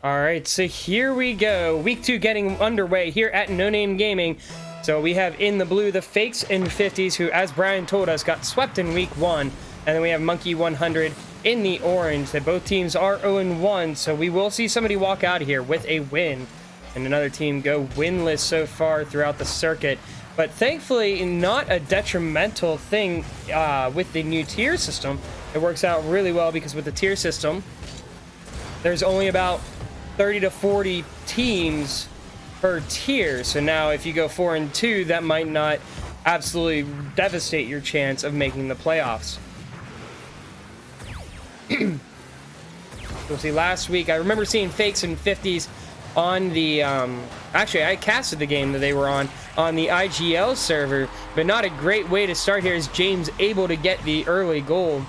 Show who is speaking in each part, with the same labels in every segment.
Speaker 1: All right, so here we go. Week 2 getting underway here at No Name Gaming. So we have in the blue the Fakes N Fifties, who, as Brian told us, got swept in week 1. And then we have Monkey 100 in the orange. That both teams are 0-1, so we will see somebody walk out here with a win. And another team go winless so far throughout the circuit. But thankfully, not a detrimental thing with the new tier system. It works out really well because with the tier system, there's only about 30 to 40 teams per tier. So now if you go 4-2, that might not absolutely devastate your chance of making the playoffs. You'll see last week, I remember seeing Fakes N Fifties on the, actually I casted the game that they were on the IGL server, but not a great way to start here. Is James able to get the early goal?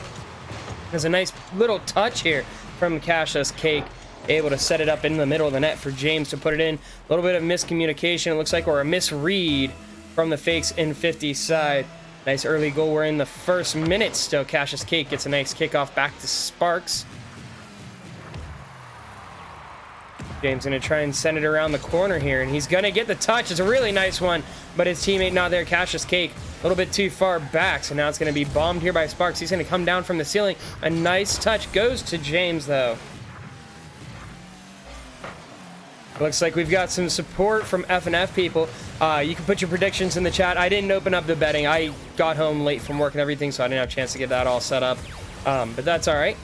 Speaker 1: There's a nice little touch here from Cassius Cake, able to set it up in the middle of the net for James to put it in. A little bit of miscommunication, it looks like, or a misread from the Fakes N 50 side. Nice early goal. We're in the first minute still. Cassius Cake gets a nice kickoff back to Sparks. James gonna try and send it around the corner here, and he's gonna get the touch. It's a really nice one, but his teammate not there. Cassius Cake a little bit too far back, so now it's gonna be bombed here by Sparks. He's gonna come down from the ceiling. A nice touch goes to James, though. Looks like we've got some support from F&F people. You can put your predictions in the chat. I didn't open up the betting. I got home late from work and everything, so I didn't have a chance to get that all set up. But that's all right.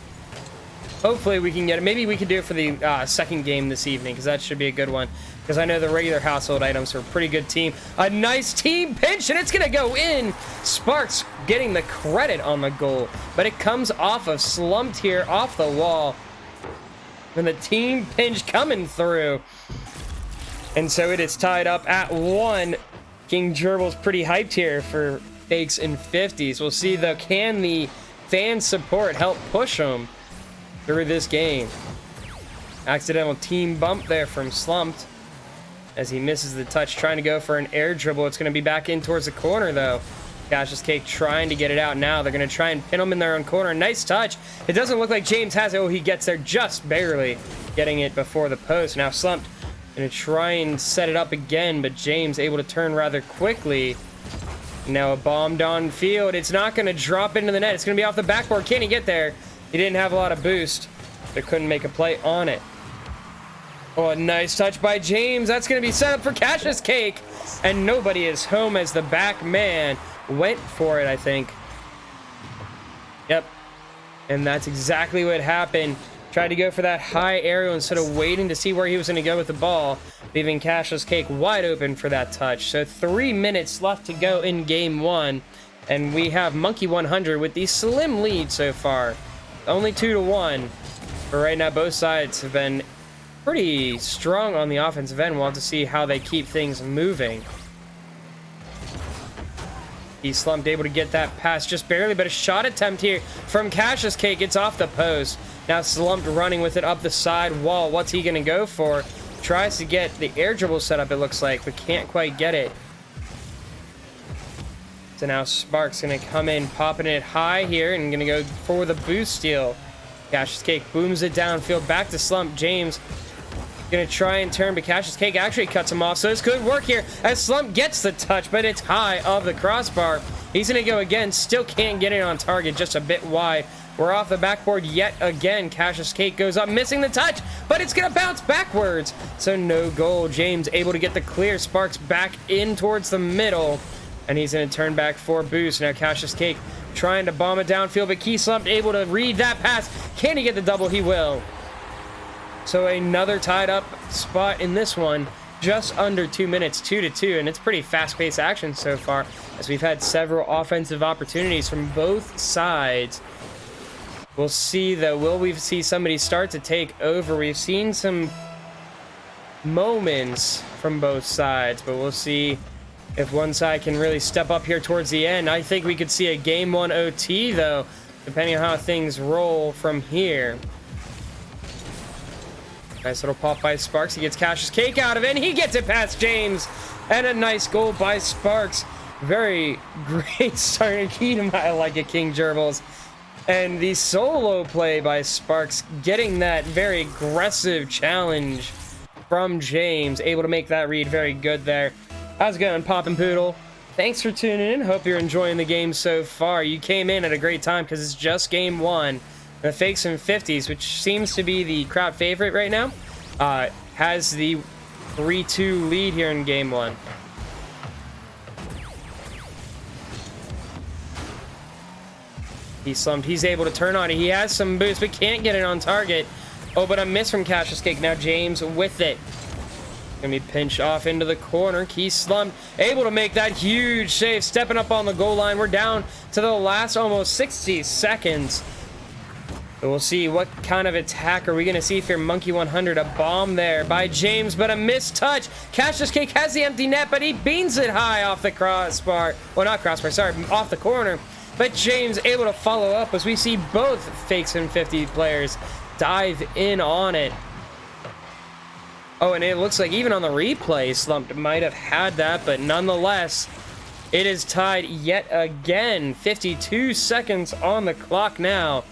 Speaker 1: Hopefully we can get it. Maybe we can do it for the second game this evening, because that should be a good one. Because I know the regular household items are a pretty good team. A nice team pinch, and it's going to go in. Sparks getting the credit on the goal, but it comes off of slumped here off the wall. And the team pinch coming through. And so it is tied up at 1. King Gerbil's pretty hyped here for Fakes N Fifties. We'll see, though, can the fan support help push him through this game? Accidental team bump there from Slumped as he misses the touch, trying to go for an air dribble. It's going to be back in towards the corner, though. Cassius Cake trying to get it out now. They're going to try and pin him in their own corner. Nice touch. It doesn't look like James has it. Oh, he gets there just barely, getting it before the post. Now Slumped going to try and set it up again, but James able to turn rather quickly. Now a bomb down field. It's not going to drop into the net. It's going to be off the backboard. Can he get there? He didn't have a lot of boost, but couldn't make a play on it. Oh, a nice touch by James. That's going to be set up for Cassius Cake, and nobody is home as the back man went for it, I think. Yep. And that's exactly what happened. Tried to go for that high aerial instead of waiting to see where he was going to go with the ball, leaving Cassius Cake wide open for that touch. So 3 minutes left to go in game 1, and we have Monkey 100 with the slim lead so far. Only 2-1. But right now, both sides have been pretty strong on the offensive end. We'll have to see how they keep things moving. He's Slumped, able to get that pass just barely, but a shot attempt here from Cassius Cake. It's off the post. Now Slumped running with it up the side wall. What's he going to go for? Tries to get the air dribble set up, it looks like, but can't quite get it. So now Sparks going to come in, popping it high here, and going to go for the boost steal. Cassius Cake booms it downfield, back to Slumped. James going to try and turn, but Cassius Cake actually cuts him off. So this could work here as Slump gets the touch, but it's high of the crossbar. He's going to go again. Still can't get it on target, just a bit wide. We're off the backboard yet again. Cassius Cake goes up, missing the touch, but it's going to bounce backwards. So no goal. James able to get the clear. Sparks back in towards the middle, and he's going to turn back for boost. Now Cassius Cake trying to bomb it downfield, but Key Slumped able to read that pass. Can he get the double? He will. So another tied up spot in this one, just under 2 minutes, 2-2, and it's pretty fast-paced action so far, as we've had several offensive opportunities from both sides. We'll see, though, will we see somebody start to take over? We've seen some moments from both sides, but we'll see if one side can really step up here towards the end. I think we could see a Game 1 OT, though, depending on how things roll from here. Nice little pop by Sparks. He gets Cassius Cake out of it, and he gets it past James. And a nice goal by Sparks. Very great start. I like it, King Gerbils. And the solo play by Sparks, getting that very aggressive challenge from James, able to make that read very good there. How's it going, Poppin' Poodle? Thanks for tuning in. Hope you're enjoying the game so far. You came in at a great time because it's just game one. The Fakes and 50s, which seems to be the crowd favorite right now, has the 3-2 lead here in game one. He slumped. He's able to turn on it. He has some boost, but can't get it on target. Oh, but a miss from Cassius Cake. Now James with it. Gonna be pinched off into the corner. Key slumped. Able to make that huge save. Stepping up on the goal line. We're down to the last almost 60 seconds. And we'll see what kind of attack are we going to see for Monkey 100. A bomb there by James, but a missed touch. Cassius Cake has the empty net, but he beans it high off the crossbar. Well, not crossbar, sorry, off the corner. But James able to follow up as we see both Fakes and 50 players dive in on it. Oh, and it looks like even on the replay, Slumped might have had that, but nonetheless, it is tied yet again. 52 seconds on the clock now.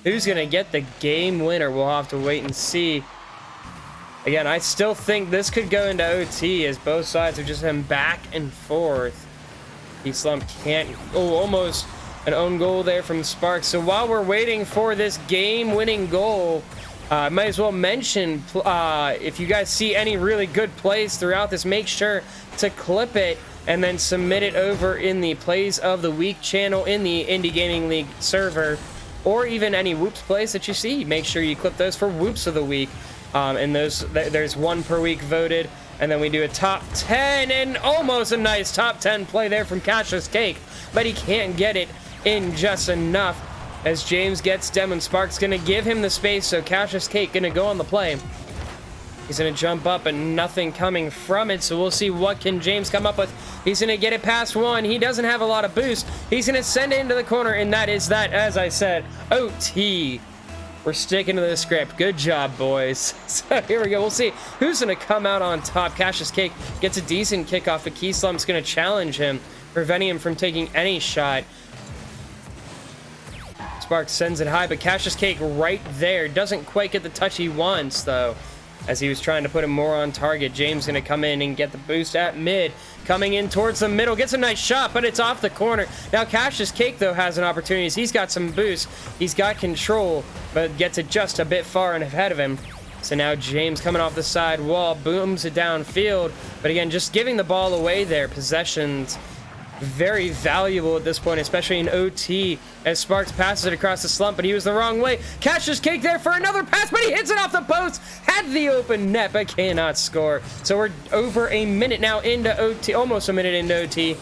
Speaker 1: Who's going to get the game winner? We'll have to wait and see. Again, I still think this could go into OT as both sides have just been back and forth. He Slumped can't... Oh, almost an own goal there from Sparks. So while we're waiting for this game-winning goal, might as well mention, if you guys see any really good plays throughout this, make sure to clip it and then submit it over in the Plays of the Week channel in the Indie Gaming League server, or even any Whoops plays that you see. Make sure you clip those for Whoops of the Week. And there's one per week voted. And then we do a top 10, and almost a nice top 10 play there from Cassius Cake, but he can't get it in just enough as James gets Dem, and Sparks gonna give him the space, so Cassius Cake gonna go on the play. He's gonna jump up and nothing coming from it, so we'll see what can James come up with. He's gonna get it past one. He doesn't have a lot of boost. He's gonna send it into the corner, and that is that, as I said, OT. We're sticking to the script. Good job, boys. So here we go. We'll see who's gonna come out on top. Cassius Cake gets a decent kickoff, but Key Slump's gonna challenge him, preventing him from taking any shot. Sparks sends it high, but Cassius Cake right there. Doesn't quite get the touch he wants, though, as he was trying to put him more on target. James going to come in and get the boost at mid. Coming in towards the middle. Gets a nice shot, but it's off the corner. Now Cassius Cake, though, has an opportunity. He's got some boost. He's got control, but gets it just a bit far and ahead of him. So now James coming off the side wall. Booms it downfield. But again, just giving the ball away there. Possessions very valuable at this point, especially in OT, as Sparks passes it across the slump, but he was the wrong way. Cassius Cake there for another pass, but he hits it off the post. Had the open net, but cannot score. So we're over a minute now into OT, almost a minute into OT.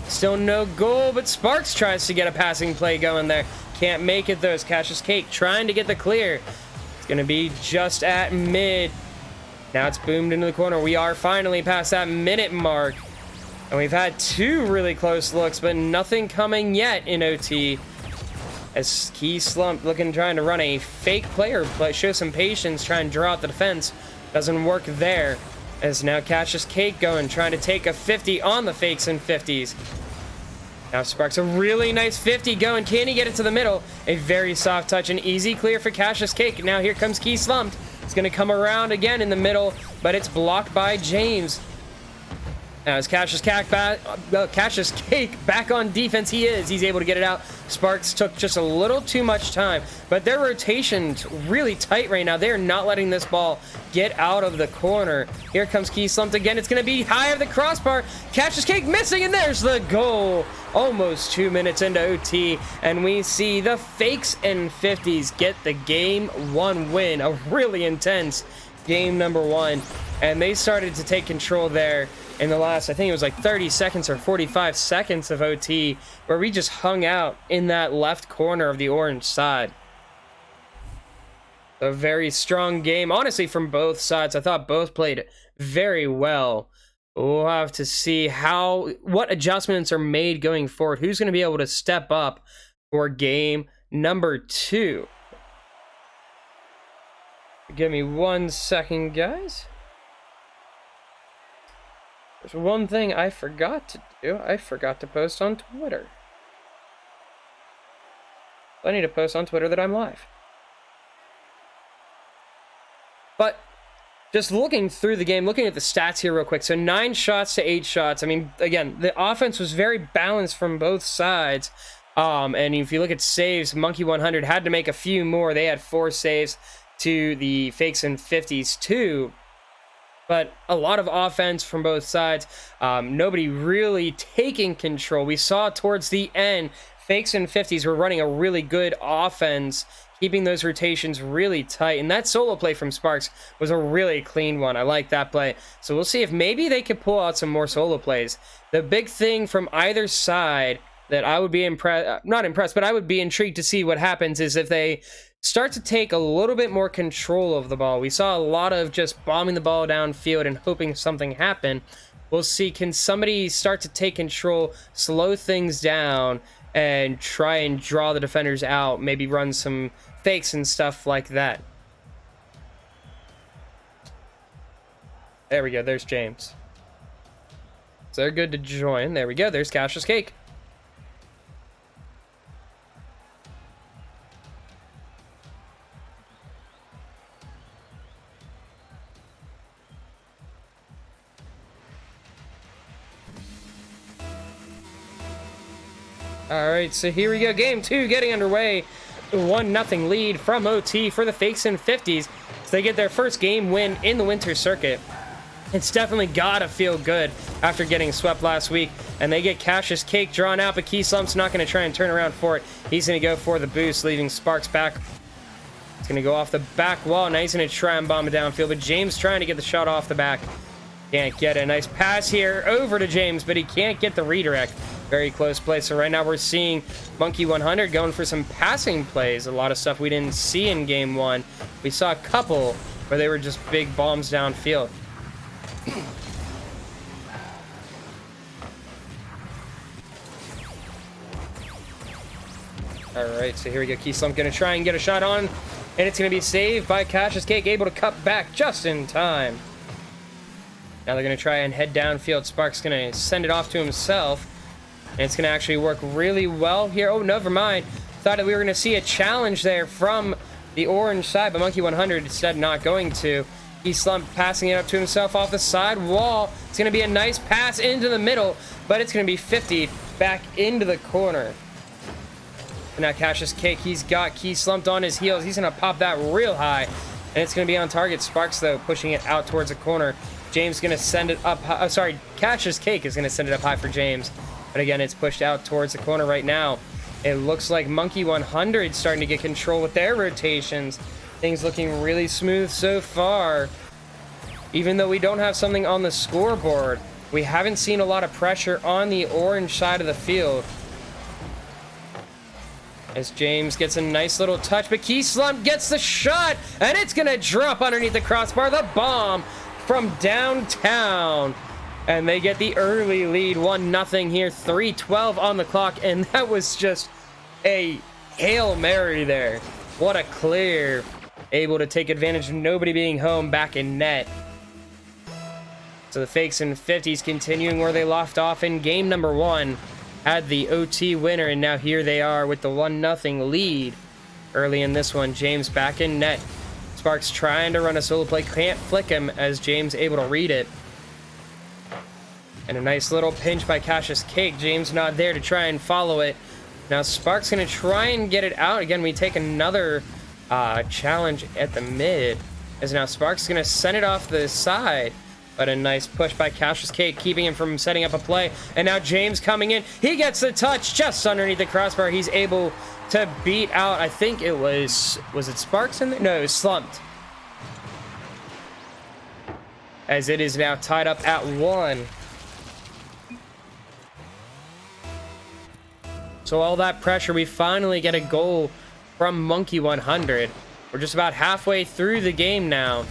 Speaker 1: Still no goal, but Sparks tries to get a passing play going there. Can't make it, though, as Cassius Cake trying to get the clear. It's going to be just at mid. Now it's boomed into the corner. We are finally past that minute mark. And we've had two really close looks, but nothing coming yet in OT. As Key Slump trying to run a fake player play, show some patience, try and draw out the defense. Doesn't work there. As now Cassius Cake going, trying to take a 50 on the Fakes and 50s. Now Sparks a really nice 50 going. Can he get it to the middle? A very soft touch, an easy clear for Cassius Cake. Now here comes Key Slump. It's going to come around again in the middle, but it's blocked by James. Now, as Cassius Cake back on defense, he's able to get it out. Sparks took just a little too much time, but their rotation's really tight right now. They're not letting this ball get out of the corner. Here comes Key Slumped again. It's going to be high of the crossbar. Cassius Cake missing, and there's the goal. Almost 2 minutes into OT, and we see the Fakes and 50s get the game one win. A really intense game number one, and they started to take control there in the last, I think it was like 30 seconds or 45 seconds of OT, where we just hung out in that left corner of the orange side. A very strong game, honestly, from both sides. I thought both played very well. We'll have to see what adjustments are made going forward. Who's going to be able to step up for game number 2? Give me 1 second, guys. There's one thing I forgot to do. I forgot to post on Twitter. I need to post on Twitter that I'm live. But just looking through the game, looking at the stats here real quick. So 9 shots to 8 shots. I mean, again, the offense was very balanced from both sides. And if you look at saves, Monkey 100 had to make a few more. They had 4 saves to the Fakes and 50s 2. But a lot of offense from both sides. Nobody really taking control. We saw towards the end, Fakes and 50s were running a really good offense, keeping those rotations really tight. And that solo play from Sparks was a really clean one. I like that play. So we'll see if maybe they could pull out some more solo plays. The big thing from either side that I would be not impressed, but I would be intrigued to see what happens is if they start to take a little bit more control of the ball. We saw a lot of just bombing the ball downfield and hoping something happened. We'll see, can somebody start to take control, slow things down, and try and draw the defenders out, maybe run some fakes and stuff like that. There we go, there's James. So they're good to join. There we go, there's Cash's Cake. All right, so here we go. Game 2 getting underway. 1-0 lead from OT for the Fakes and 50s. So they get their first game win in the Winter Circuit. It's definitely got to feel good after getting swept last week. And they get Cash's Cake drawn out, but Key Slump's not going to try and turn around for it. He's going to go for the boost, leaving Sparks back. It's going to go off the back wall. Now he's going to try and bomb it downfield, but James trying to get the shot off the back. Can't get it. Nice pass here over to James, but he can't get the redirect. Very close play. So right now we're seeing Monkey 100 going for some passing plays. A lot of stuff we didn't see in game 1. We saw a couple where they were just big bombs downfield. All right, so here we go. Key Slump going to try and get a shot on, and it's going to be saved by Cash's Cake, able to cut back just in time. Now they're going to try and head downfield. Sparks going to send it off to himself. And it's going to actually work really well here. Oh, never mind. Thought that we were going to see a challenge there from the orange side, but Monkey 100 instead not going to. He slumped, passing it up to himself off the side wall. It's going to be a nice pass into the middle, but it's going to be 50 back into the corner. And now Cash's Cake, he's got Key slumped on his heels. He's going to pop that real high, and it's going to be on target. Sparks, though, pushing it out towards the corner. James going to send it up high. Oh, sorry, Cash's Cake is going to send it up high for James. But again, it's pushed out towards the corner right now. It looks like Monkey 100 starting to get control with their rotations. Things looking really smooth so far. Even though we don't have something on the scoreboard, we haven't seen a lot of pressure on the orange side of the field. As James gets a nice little touch, but Key Slump gets the shot, and it's going to drop underneath the crossbar. The bomb from downtown. And they get the early lead, 1-0 here, 3:12 on the clock, and that was just a Hail Mary there. What a clear. Able to take advantage of nobody being home back in net. So the Fakes and 50s continuing where they left off in game number 1. Had the OT winner, and now here they are with the 1-0 lead. Early in this one, James back in net. Sparks trying to run a solo play, can't flick him as James able to read it. And a nice little pinch by Cash's Cake. James not there to try and follow it. Now Sparks going to try and get it out. Again, we take another challenge at the mid. As now Sparks going to send it off the side. But a nice push by Cash's Cake, keeping him from setting up a play. And now James coming in. He gets the touch just underneath the crossbar. He's able to beat out, I think it was it Sparks in there? No, it was Slumped. As it is now tied up at 1. So all that pressure, we finally get a goal from Monkey 100. We're just about halfway through the game now.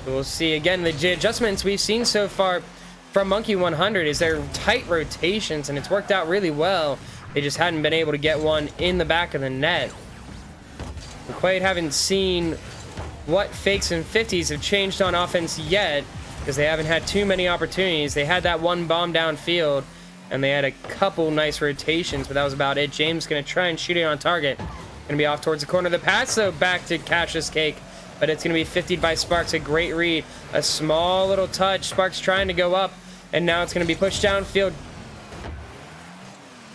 Speaker 1: We'll see again the adjustments we've seen so far from Monkey 100 is their tight rotations, and it's worked out really well. They just hadn't been able to get one in the back of the net. We quite haven't seen what Fakes and 50s have changed on offense yet, because they haven't had too many opportunities. They had that one bomb downfield, and they had a couple nice rotations, but that was about it. James going to try and shoot it on target. Gonna be off towards the corner of the pass, though, back to Cassius Cake. But it's gonna be 50'd by Sparks. A great read. A small little touch. Sparks trying to go up. And now it's gonna be pushed downfield.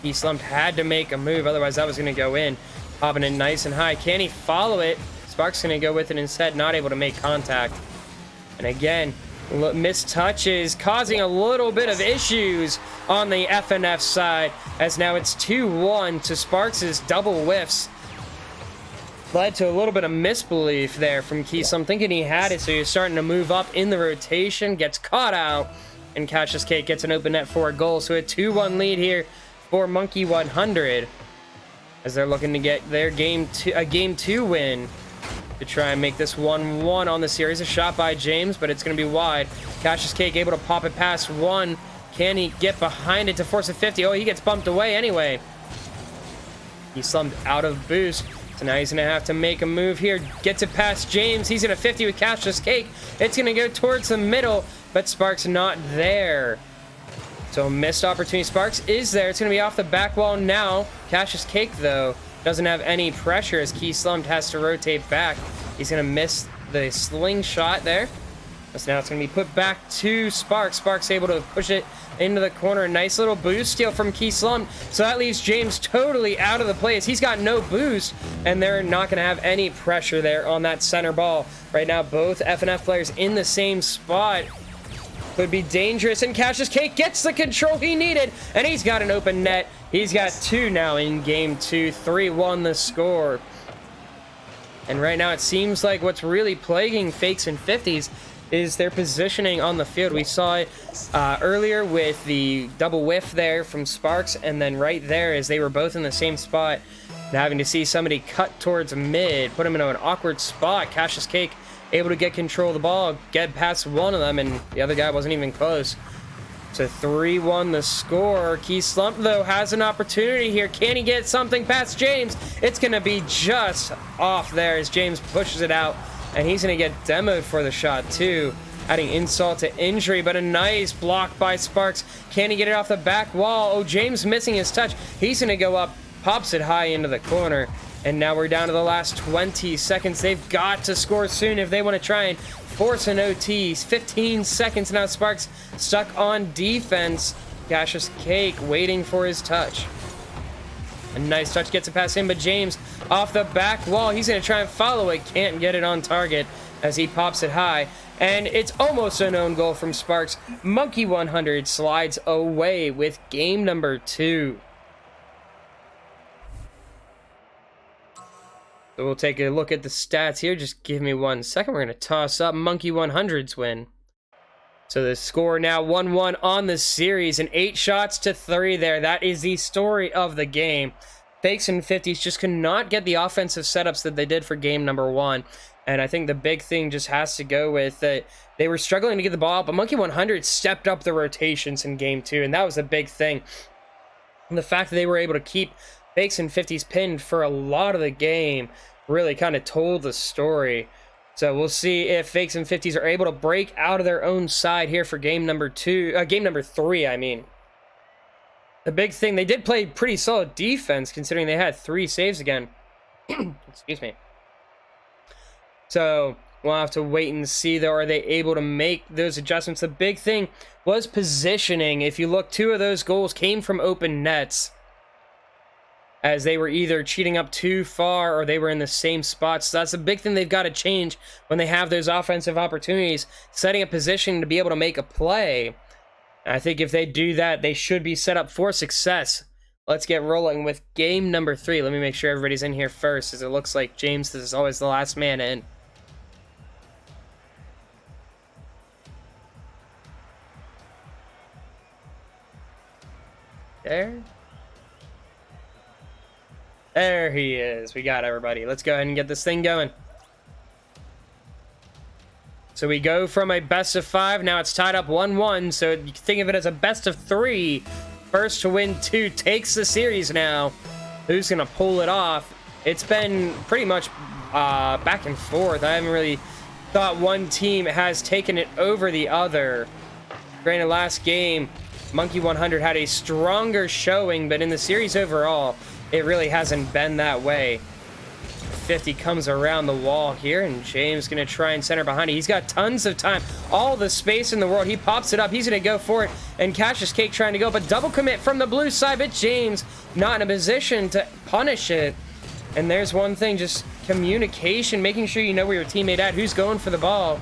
Speaker 1: He slumped, had to make a move, otherwise that was gonna go in. Popping it nice and high. Can he follow it? Sparks gonna go with it instead, not able to make contact. And again, missed touches causing a little bit of issues on the FNF side, as now it's 2-1 to Sparks' double whiffs. Led to a little bit of misbelief there from Keysum, thinking he had it, so he's starting to move up in the rotation, gets caught out, and Cassius Cake gets an open net for a goal. So a 2-1 lead here for Monkey 100, as they're looking to get their game 2 win to try and make this 1-1 on the series. A shot by James, but it's going to be wide. Cassius Cake able to pop it past one. Can he get behind it to force a 50? Oh, he gets bumped away anyway. He slumped out of boost. So now he's going to have to make a move here. Gets it past James. He's going to 50 with Cassius Cake. It's going to go towards the middle, but Sparks not there. So missed opportunity. Sparks is there. It's going to be off the back wall now. Cassius Cake, though, doesn't have any pressure as Key Slumped has to rotate back. He's going to miss the slingshot there. So now it's going to be put back to Sparks. Sparks able to push it into the corner. Nice little boost steal from Key Slum. So that leaves James totally out of the play as he's got no boost, and they're not going to have any pressure there on that center ball. Right now, both FNF players in the same spot. Could be dangerous, and Cassius Cake gets the control he needed, and he's got an open net. He's got 2 now in game 2. 3-1 the score. And right now, it seems like what's really plaguing Fakes and 50s is their positioning on the field. We saw it earlier with the double whiff there from Sparks, and then right there as they were both in the same spot, and having to see somebody cut towards mid, put him in an awkward spot. Cassius Cake able to get control of the ball, get past one of them, and the other guy wasn't even close. So 3-1 the score. Key Slump, though, has an opportunity here. Can he get something past James? It's going to be just off there as James pushes it out, and he's going to get demoed for the shot, too. Adding insult to injury, but a nice block by Sparks. Can he get it off the back wall? Oh, James missing his touch. He's going to go up, pops it high into the corner. And now we're down to the last 20 seconds. They've got to score soon if they want to try and force an OT. 15 seconds now. Sparks stuck on defense. Cassius Cake waiting for his touch. A nice touch gets it past him, but James off the back wall. He's going to try and follow it. Can't get it on target as he pops it high. And it's almost an own goal from Sparks. Monkey 100 slides away with game number 2. So we'll take a look at the stats here. Just give me 1 second. We're going to toss up Monkey 100's win. So the score now 1-1 on the series, and 8 shots to 3 there. That is the story of the game. Fakes and 50s just could not get the offensive setups that they did for game number 1. And I think the big thing just has to go with that they were struggling to get the ball out, but Monkey 100 stepped up the rotations in game 2, and that was a big thing. And the fact that they were able to keep Fakes and 50s pinned for a lot of the game really kind of told the story. So we'll see if Fakes and 50s are able to break out of their own side here for game number 3, I mean. The big thing, they did play pretty solid defense considering they had 3 saves again. Excuse me. So we'll have to wait and see, though, are they able to make those adjustments. The big thing was positioning. If you look, 2 of those goals came from open nets, as they were either cheating up too far or they were in the same spots. So that's the big thing they've got to change when they have those offensive opportunities, setting a position to be able to make a play. And I think if they do that, they should be set up for success. Let's get rolling with game number 3. Let me make sure everybody's in here first, as it looks like James is always the last man in. There he is. We got everybody. Let's go ahead and get this thing going. So we go from a best of 5. Now it's tied up 1-1. So you can think of it as a best of 3. First to win 2 takes the series now. Who's going to pull it off? It's been pretty much back and forth. I haven't really thought one team has taken it over the other. Granted, last game, Monkey 100 had a stronger showing, but in the series overall, it really hasn't been that way. 50 comes around the wall here, and James gonna try and center behind it. He's got tons of time, all the space in the world. He pops it up, he's gonna go for it, and Cassius Cake trying to go, but double commit from the blue side, but James not in a position to punish it. And there's one thing, just communication, making sure you know where your teammate at, who's going for the ball.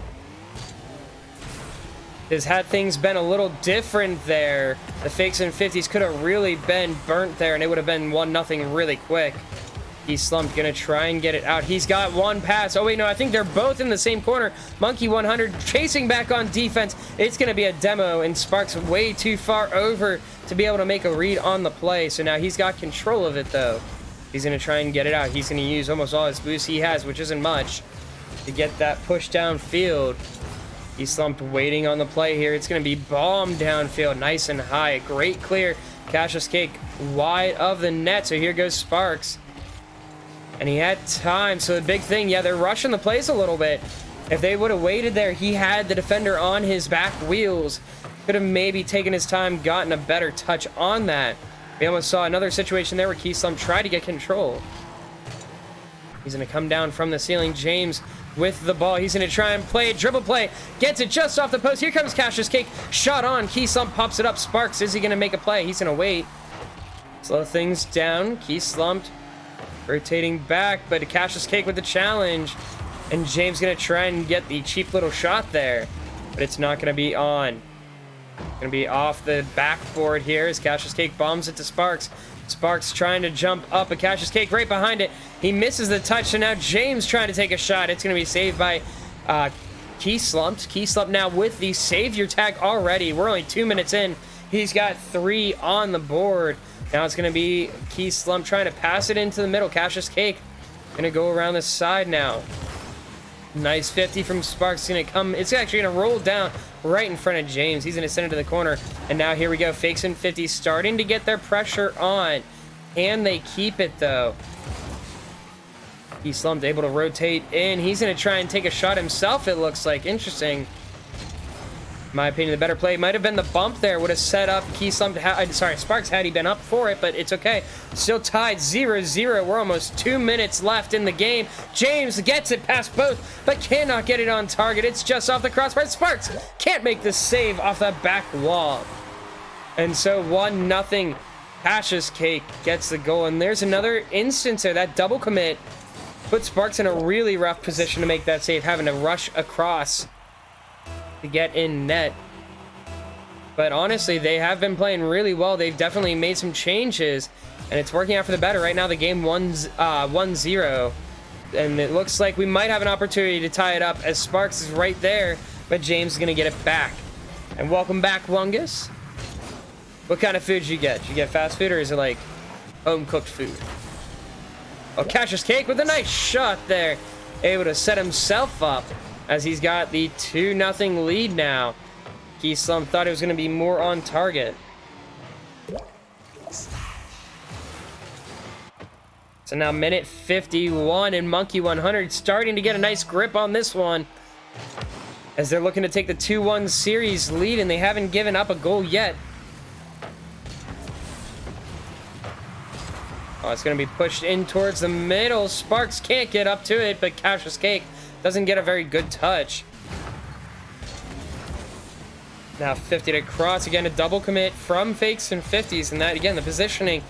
Speaker 1: Because had things been a little different there, the Fakes and 50s could have really been burnt there, and it would have been 1-0 really quick. He's slumped, gonna try and get it out. He's got one pass. Oh wait, no, I think they're both in the same corner. Monkey 100 chasing back on defense. It's gonna be a demo, and Sparks way too far over to be able to make a read on the play. So now he's got control of it though. He's gonna try and get it out. He's gonna use almost all his boost he has, which isn't much, to get that push downfield. He's slumped waiting on the play here. It's going to be bombed downfield nice and high. Great clear. Cassius Cake wide of the net. So here goes Sparks. And he had time. So the big thing, yeah, they're rushing the plays a little bit. If they would have waited there, he had the defender on his back wheels. Could have maybe taken his time, gotten a better touch on that. We almost saw another situation there where Keyslum tried to get control. He's going to come down from the ceiling. James with the ball. He's going to try and play a dribble play. Gets it just off the post. Here comes Cassius Cake. Shot on. Key Slump pops it up. Sparks, is he going to make a play? He's going to wait. Slow things down. Key Slumped. Rotating back, but Cassius Cake with the challenge. And James going to try and get the cheap little shot there. But it's not going to be on. Going to be off the backboard here as Cassius Cake bombs it to Sparks. Sparks trying to jump up, a Cassius Cake right behind it. He misses the touch, so now James trying to take a shot. It's going to be saved by Key Slumped. Key Slumped now with the savior tag already. We're only 2 minutes in. He's got 3 on the board. Now it's going to be Key Slumped trying to pass it into the middle. Cassius Cake going to go around the side now. Nice 50 from Sparks. Going to come. It's actually going to roll down right in front of James. He's going to send it to the corner. And now here we go. Fakes and 50s starting to get their pressure on. And they keep it, though. He's slumped, able to rotate in. He's going to try and take a shot himself, it looks like. Interesting. In my opinion, the better play might have been the bump there. Would have set up Key Slumped. Sparks had he been up for it, but it's okay. Still tied 0-0. We're almost 2 minutes left in the game. James gets it past both, but cannot get it on target. It's just off the crossbar. Sparks can't make the save off that back wall. And so 1-0. Cassius Cake gets the goal. And there's another instance there. That double commit put Sparks in a really rough position to make that save, having to rush across to get in net. But honestly, they have been playing really well. They've definitely made some changes, and it's working out for the better. Right now, the game 1-0, and it looks like we might have an opportunity to tie it up as Sparks is right there, but James is going to get it back. And welcome back, Wungus. What kind of food did you get? Did you get fast food, or is it like home-cooked food? Oh, Cassius Cake with a nice shot there. Able to set himself up as he's got the 2-0 lead now. Key Slump thought it was going to be more on target. So now minute 51 and Monkey 100 starting to get a nice grip on this one as they're looking to take the 2-1 series lead, and they haven't given up a goal yet. Oh, it's going to be pushed in towards the middle. Sparks can't get up to it, but Cassius Cake doesn't get a very good touch. Now 50 to cross. Again, a double commit from Fakes and 50s. And that, again, the positioning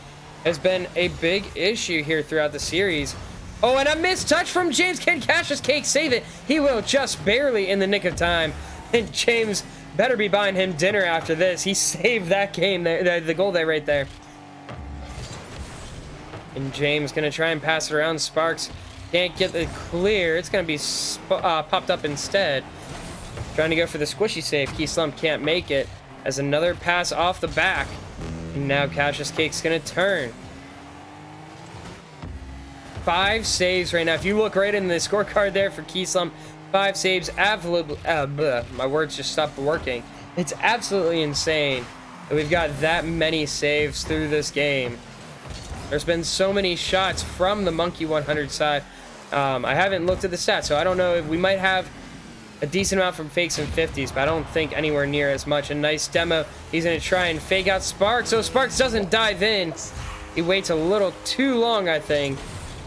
Speaker 1: has been a big issue here throughout the series. Oh, and a missed touch from James. Can Cassius Cake save it? He will, just barely in the nick of time. And James better be buying him dinner after this. He saved that game there, the goal there right there. And James going to try and pass it around. Sparks can't get the clear. It's going to be popped up instead. Trying to go for the squishy save. Key Slump can't make it as another pass off the back. And now Cassius Cake's going to turn. 5 saves right now. If you look right in the scorecard there for Key Slump, 5 saves. Absolutely. My words just stopped working. It's absolutely insane that we've got that many saves through this game. There's been so many shots from the Monkey 100 side. I haven't looked at the stats, so I don't know if we might have a decent amount from Fakes and 50s, but I don't think anywhere near as much. A nice demo. He's going to try and fake out Sparks. So Sparks doesn't dive in. He waits a little too long, I think.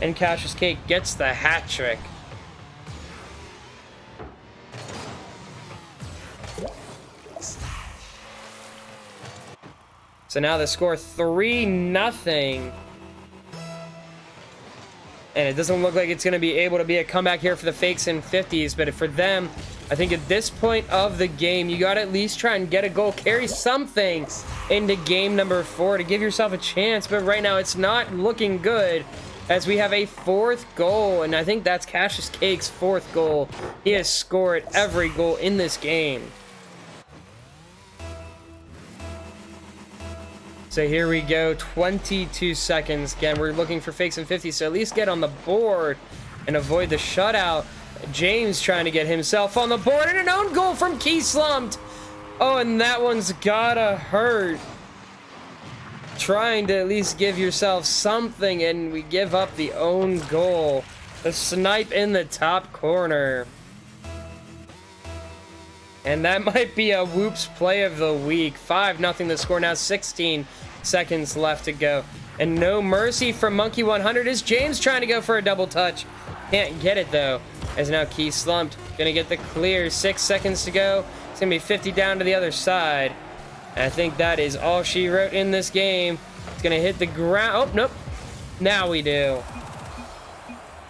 Speaker 1: and Cassius Cake gets the hat trick. So now the score 3-0. And it doesn't look like it's going to be able to be a comeback here for the Fakes and 50s. But for them, I think at this point of the game, you got to at least try and get a goal. Carry something into game number 4 to give yourself a chance. But right now, it's not looking good as we have a 4th goal. And I think that's Cassius Cake's 4th goal. He has scored every goal in this game. So here we go, 22 seconds. Again, we're looking for Fakes and 50s, so at least get on the board and avoid the shutout. James trying to get himself on the board, and an own goal from Key Slumped. Oh, and that one's gotta hurt. Trying to at least give yourself something, and we give up the own goal. The snipe in the top corner. And that might be a Whoops play of the week. 5-0 the score now, 16 seconds left to go. And no mercy from Monkey 100 as James trying to go for a double touch. Can't get it though, as now Key Slumped. Gonna get the clear, 6 seconds to go. It's gonna be 50 down to the other side. And I think that is all she wrote in this game. It's gonna hit the ground. Oh, nope. Now we do.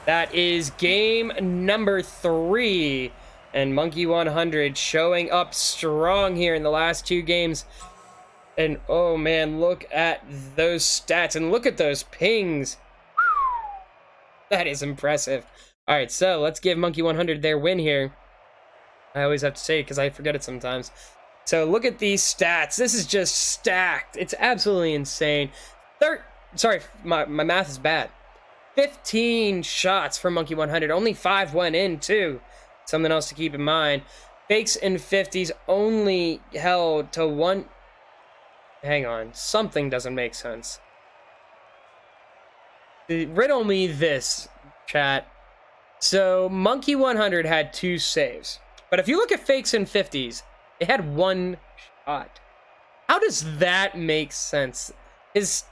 Speaker 1: That is game number 3. And Monkey 100 showing up strong here in the last 2 games. And oh man, look at those stats and look at those pings. That is impressive. All right, so let's give Monkey 100 their win here. I always have to say it because I forget it sometimes. So look at these stats. This is just stacked. It's absolutely insane. Sorry, my math is bad. 15 shots for Monkey 100. Only 5 went in too. Something else to keep in mind. Fakes and 50s only held to 1. Hang on. Something doesn't make sense. Riddle me this, chat. So, Monkey 100 had 2 saves. But if you look at Fakes and 50s, it had 1 shot. How does that make sense? Is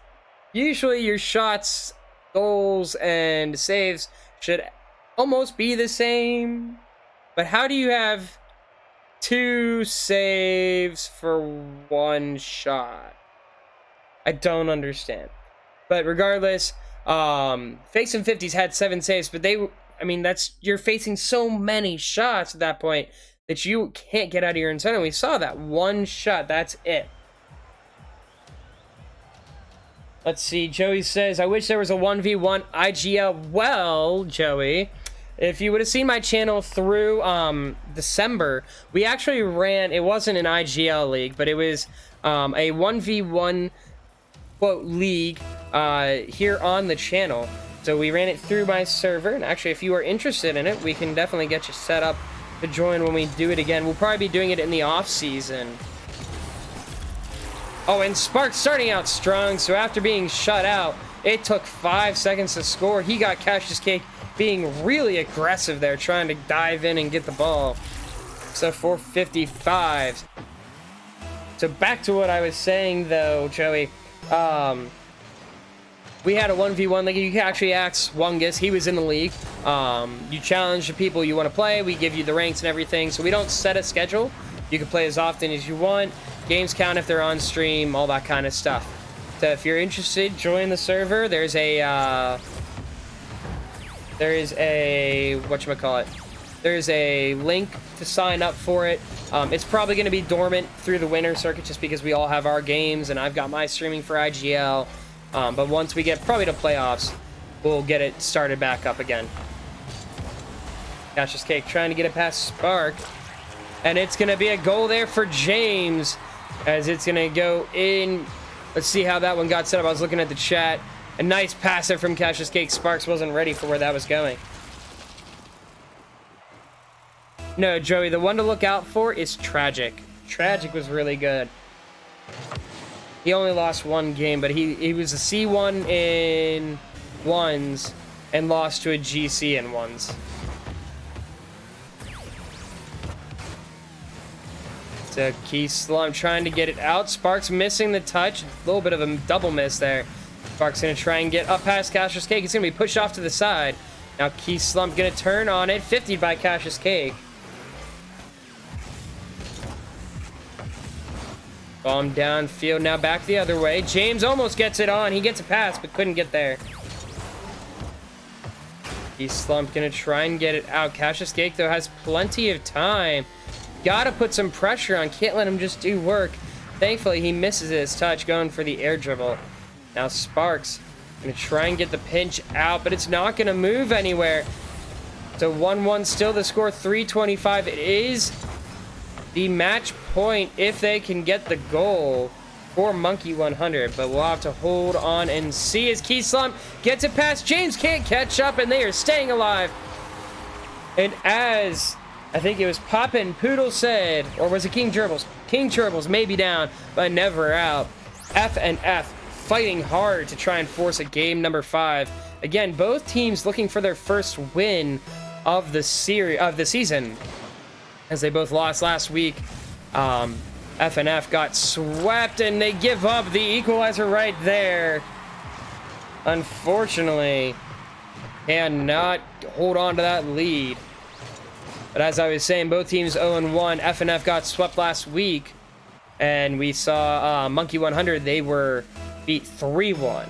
Speaker 1: usually your shots, goals, and saves should almost be the same. But how do you have 2 saves for 1 shot? I don't understand. But regardless, Fakes and 50s had 7 saves, but you're facing so many shots at that point that you can't get out of your own zone. And we saw that 1 shot, that's it. Let's see, Joey says, I wish there was a 1v1 IGL. Well, Joey, if you would have seen my channel through December, we actually ran, it wasn't an IGL league, but it was a 1v1 quote league here on the channel. So we ran it through my server, and actually if you are interested in it, we can definitely get you set up to join when we do it again. We'll probably be doing it in the off season. Oh, and Spark starting out strong, so after being shut out, it took 5 seconds to score. He got Cassius Cake being really aggressive there, trying to dive in and get the ball. So 455. So back to what I was saying though, Joey. We had a 1v1 league. You can actually ask Wungus. He was in the league. You challenge the people you want to play. We give you the ranks and everything. So we don't set a schedule. You can play as often as you want. Games count if they're on stream, all that kind of stuff. So if you're interested, join the server. There's a whatchamacallit. There's a link to sign up for it. It's probably going to be dormant through the Winter Circuit just because we all have our games and I've got my streaming for IGL. But once we get probably to playoffs, we'll get it started back up again. Cassius Cake trying to get it past Spark. And it's going to be a goal there for James as it's going to go in. Let's see how that one got set up. I was looking at the chat. A nice passer from Cassius Cake. Sparks wasn't ready for where that was going. No, Joey, the one to look out for is Tragic. Tragic was really good. He only lost 1 game, but he was a C1 in 1s and lost to a GC in 1s. So Key Slump trying to get it out. Sparks missing the touch. A little bit of a double miss there. Sparks gonna try and get up past Cassius Cake. It's gonna be pushed off to the side. Now Key Slump gonna turn on it. 50 by Cassius Cake. Bomb downfield, now back the other way. James almost gets it on. He gets a pass, but couldn't get there. Key Slump gonna try and get it out. Cassius Cake, though, has plenty of time. Gotta put some pressure on. Can't let him just do work. Thankfully, he misses his touch going for the air dribble. Now Sparks gonna try and get the pinch out, but it's not gonna move anywhere. So 1-1 still the score, 3:25. It is the match point if they can get the goal for Monkey 100, but we'll have to hold on and see as Key Slump gets it past. James can't catch up, and they are staying alive. And as I think it was Poppin' Poodle said, or was it King Gerbils? King Gerbils may be down, but never out. F&F fighting hard to try and force a game number 5. Again, both teams looking for their first win of the season, as they both lost last week. F&F got swept, and they give up the equalizer right there. Unfortunately, cannot hold on to that lead. But as I was saying, both teams 0-1. F&F got swept last week, and we saw Monkey 100. They were beat 3-1.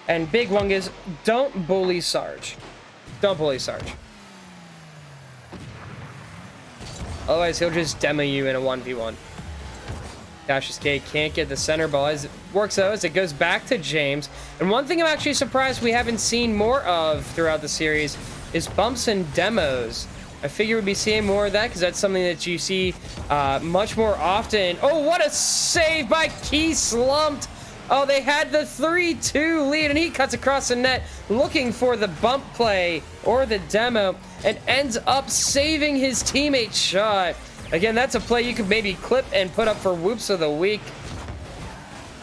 Speaker 1: And big one is, don't bully Sarge. Don't bully Sarge. Otherwise, he'll just demo you in a 1v1. Cassius K can't get the center ball. As it works though, as it goes back to James. And one thing I'm actually surprised we haven't seen more of throughout the series is bumps and demos. I figure we'd be seeing more of that because that's something that you see much more often. Oh, what a save by Key Slumped. Oh, they had the 3-2 lead, and he cuts across the net looking for the bump play or the demo and ends up saving his teammate's shot. Again, that's a play you could maybe clip and put up for Whoops of the Week.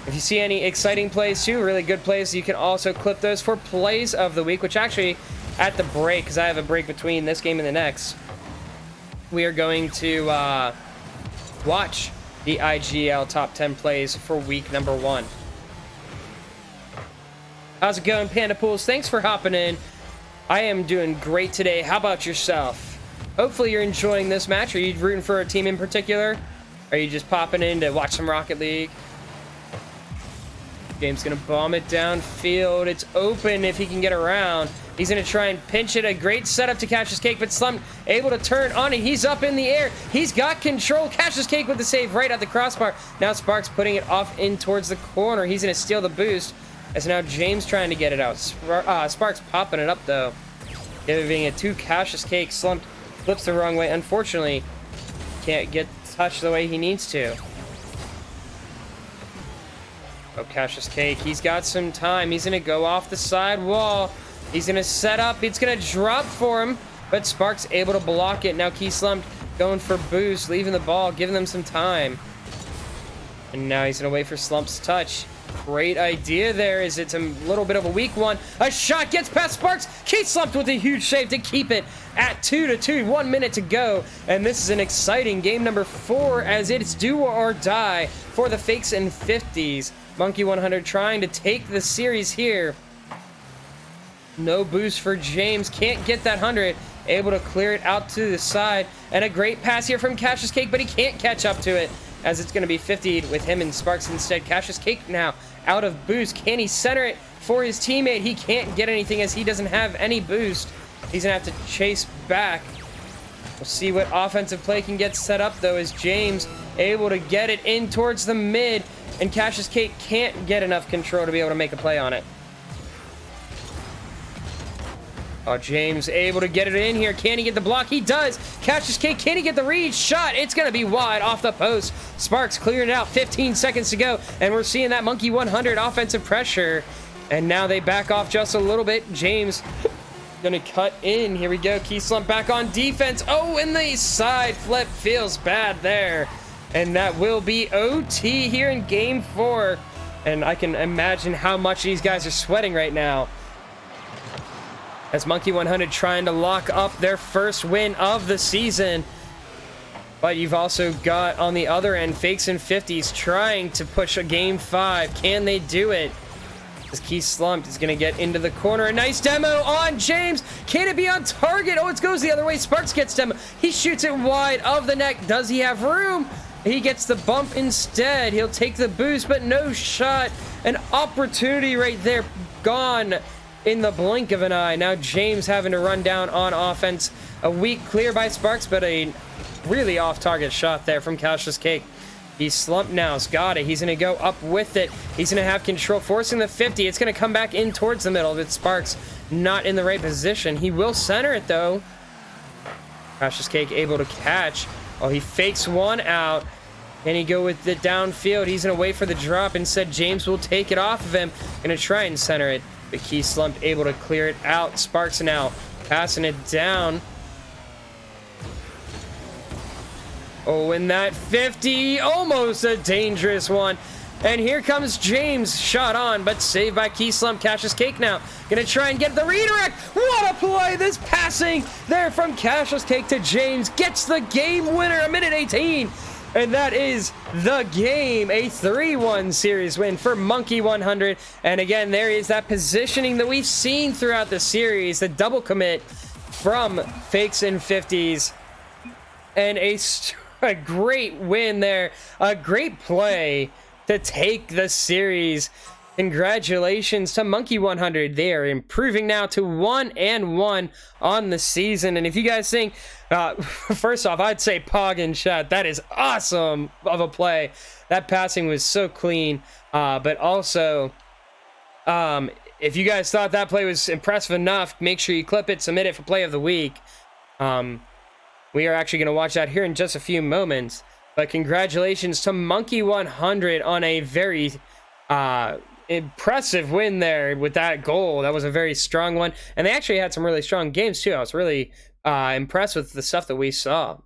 Speaker 1: If you see any exciting plays too, really good plays, you can also clip those for Plays of the Week, which actually at the break, because I have a break between this game and the next, we are going to watch the IGL top 10 plays for week number 1. How's it going, Panda Pools? Thanks for hopping in. I am doing great today. How about yourself? Hopefully you're enjoying this match. Are you rooting for a team in particular? Are you just popping in to watch some Rocket League? Game's gonna bomb it downfield. It's open if he can get around. He's gonna try and pinch it. A great setup to Cassius Cake, but Slump able to turn on it. He's up in the air. He's got control. Cassius Cake with the save right at the crossbar. Now Sparks putting it off in towards the corner. He's gonna steal the boost. As now James trying to get it out. Sparks popping it up though. Giving it to Cassius Cake. Slump flips the wrong way. Unfortunately, can't get touched the way he needs to. Oh, Cassius Cake, he's got some time. He's gonna go off the side wall. He's gonna set up. It's gonna drop for him, but Sparks able to block it. Now Key Slump going for boost, leaving the ball, giving them some time. And now he's gonna wait for Slump's touch. Great idea there, as it's a little bit of a weak one. A shot gets past Sparks. Key Slumped with a huge save to keep it at 2-2. 1 minute to go, and this is an exciting game number 4, as it's do or die for the Fakes and 50s. Monkey 100 trying to take the series here. No boost for James. Can't get that 100. Able to clear it out to the side. And a great pass here from Cassius Cake, but he can't catch up to it, as it's going to be 50'd with him and Sparks instead. Cassius Cake now out of boost. Can he center it for his teammate? He can't get anything as he doesn't have any boost. He's going to have to chase back. We'll see what offensive play can get set up, though, as James able to get it in towards the mid. And Cassius Cake can't get enough control to be able to make a play on it. Oh, James able to get it in here. Can he get the block? He does. Cassius Cake, can he get the read? Shot. It's going to be wide off the post. Sparks clearing it out. 15 seconds to go. And we're seeing that Monkey 100 offensive pressure. And now they back off just a little bit. James going to cut in. Here we go. Key Slump back on defense. Oh, and the side flip feels bad there. And that will be OT here in game 4. And I can imagine how much these guys are sweating right now, as Monkey 100 trying to lock up their first win of the season. But you've also got, on the other end, Fakes and 50s trying to push a game 5. Can they do it? As Key slumped, he's going to get into the corner. A nice demo on James. Can it be on target? Oh, it goes the other way. Sparks gets demo. He shoots it wide of the neck. Does he have room? He gets the bump instead. He'll take the boost, but no shot. An opportunity right there. Gone in the blink of an eye. Now James having to run down on offense. A weak clear by Sparks, but a really off-target shot there from Cassius Cake. He's slumped now. He's got it. He's going to go up with it. He's going to have control, forcing the 50. It's going to come back in towards the middle, but Sparks not in the right position. He will center it, though. Cassius Cake able to catch. Oh, he fakes one out. Can he go with it downfield? He's going to wait for the drop. Instead, James will take it off of him. Going to try and center it. But Key slumped, able to clear it out. Sparks now passing it down. Oh, and that 50, almost a dangerous one. And here comes James, shot on, but saved by Key Slump. Cassius Cake now gonna try and get the redirect. What a play! This passing there from Cassius Cake to James gets the game winner, a minute 18. And that is the game, a 3-1 series win for Monkey 100. And again, there is that positioning that we've seen throughout the series, the double commit from Fakes and 50s. And a great win there, a great play to take the series. Congratulations to Monkey 100. They are improving now to 1-1 on the season. And if you guys think, first off, I'd say Pog in chat. That is awesome of a play. That passing was so clean. But also, if you guys thought that play was impressive enough, make sure you clip it, submit it for play of the week. We are actually going to watch that here in just a few moments. But congratulations to Monkey 100 on a very impressive win there with that goal. That was a very strong one. And they actually had some really strong games too. I was really impressed with the stuff that we saw.